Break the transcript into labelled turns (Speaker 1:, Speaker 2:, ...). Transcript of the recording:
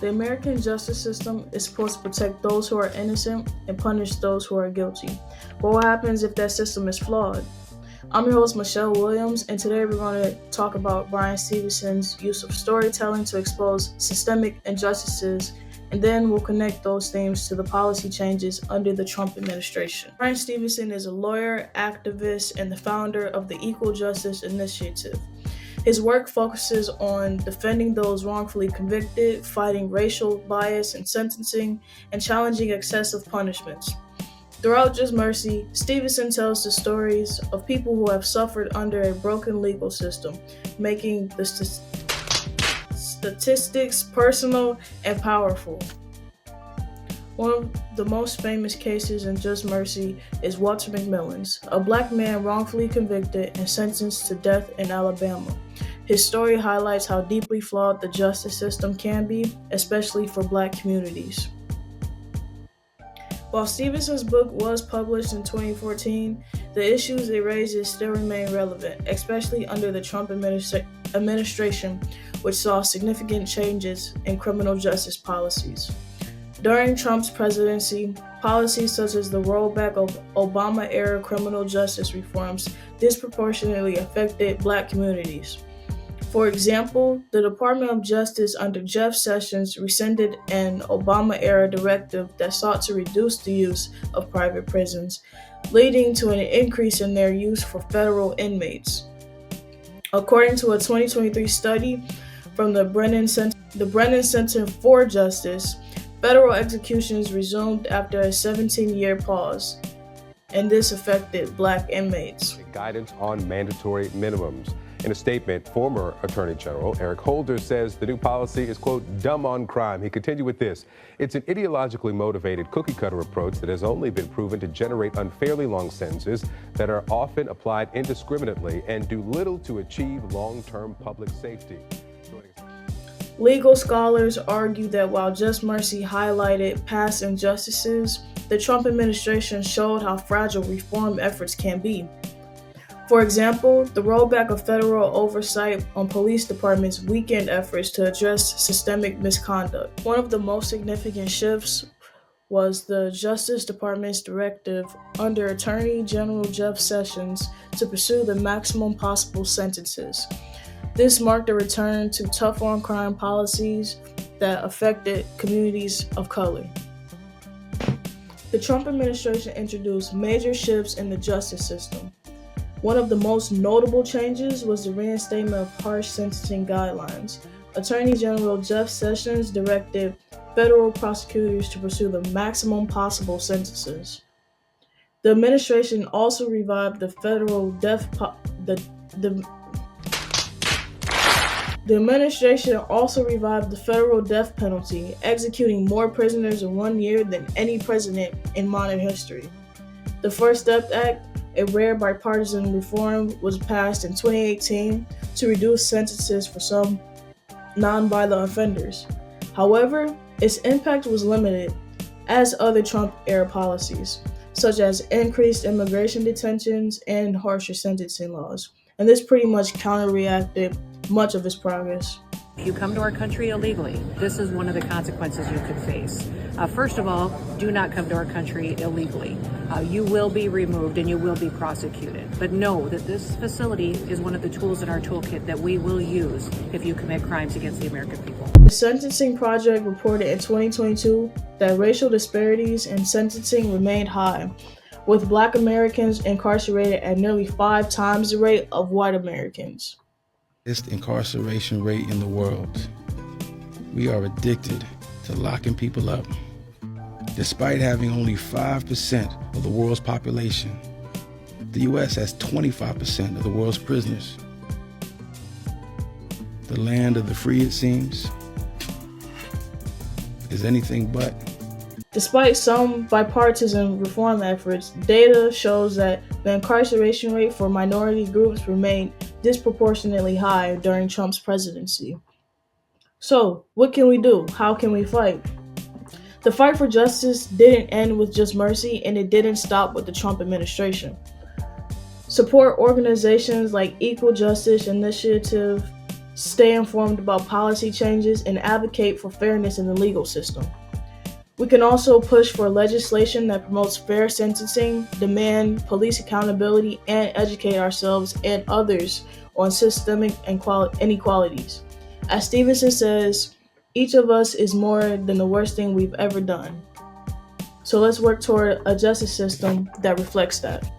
Speaker 1: The American justice system is supposed to protect those who are innocent and punish those who are guilty. But what happens if that system is flawed? I'm your host, Michelle Williams, and today we're going to talk about Bryan Stevenson's use of storytelling to expose systemic injustices, and then we'll connect those themes to the policy changes under the Trump administration. Bryan Stevenson is a lawyer, activist, and the founder of the Equal Justice Initiative. His work focuses on defending those wrongfully convicted, fighting racial bias in sentencing, and challenging excessive punishments. Throughout Just Mercy, Stevenson tells the stories of people who have suffered under a broken legal system, making the statistics personal and powerful. One of the most famous cases in Just Mercy is Walter McMillan's, a black man wrongfully convicted and sentenced to death in Alabama. His story highlights how deeply flawed the justice system can be, especially for black communities. While Stevenson's book was published in 2014, the issues it raises still remain relevant, especially under the Trump administration, which saw significant changes in criminal justice policies. During Trump's presidency, policies such as the rollback of Obama-era criminal justice reforms disproportionately affected black communities. For example, the Department of Justice under Jeff Sessions rescinded an Obama-era directive that sought to reduce the use of private prisons, leading to an increase in their use for federal inmates. According to a 2023 study from the Brennan Center for Justice, federal executions resumed after a 17-year pause, and this affected black inmates.
Speaker 2: Guidance on mandatory minimums. In a statement, former Attorney General Eric Holder says the new policy is, quote, dumb on crime. He continued with this. It's an ideologically motivated cookie-cutter approach that has only been proven to generate unfairly long sentences that are often applied indiscriminately and do little to achieve long-term public safety.
Speaker 1: Legal scholars argue that while Just Mercy highlighted past injustices, the Trump administration showed how fragile reform efforts can be. For example, the rollback of federal oversight on police departments weakened efforts to address systemic misconduct. One of the most significant shifts was the Justice Department's directive under Attorney General Jeff Sessions to pursue the maximum possible sentences. This marked a return to tough-on-crime policies that affected communities of color. The Trump administration introduced major shifts in the justice system. One of the most notable changes was the reinstatement of harsh sentencing guidelines. Attorney General Jeff Sessions directed federal prosecutors to pursue the maximum possible sentences. The administration also revived the federal death penalty, executing more prisoners in 1 year than any president in modern history. The First Step Act, a rare bipartisan reform, was passed in 2018 to reduce sentences for some nonviolent offenders. However, its impact was limited, as other Trump-era policies, such as increased immigration detentions and harsher sentencing laws, and this pretty much counteracted much of its progress.
Speaker 3: If you come to our country illegally, this is one of the consequences you could face. First of all, do not come to our country illegally. You will be removed and you will be prosecuted. But know that this facility is one of the tools in our toolkit that we will use if you commit crimes against the American people.
Speaker 1: The Sentencing Project reported in 2022 that racial disparities in sentencing remained high, with Black Americans incarcerated at nearly 5 times the rate of white Americans.
Speaker 4: Highest incarceration rate in the world. We are addicted to locking people up. Despite having only 5% of the world's population, the U.S. has 25% of the world's prisoners. The land of the free, it seems, is anything but.
Speaker 1: Despite some bipartisan reform efforts, data shows that the incarceration rate for minority groups remained disproportionately high during Trump's presidency. So, what can we do? How can we fight? The fight for justice didn't end with Just Mercy, and it didn't stop with the Trump administration. Support organizations like Equal Justice Initiative stay informed about policy changes, and advocate for fairness in the legal system. We can also push for legislation that promotes fair sentencing, demand police accountability, and educate ourselves and others on systemic inequalities. As Stevenson says, each of us is more than the worst thing we've ever done. So let's work toward a justice system that reflects that.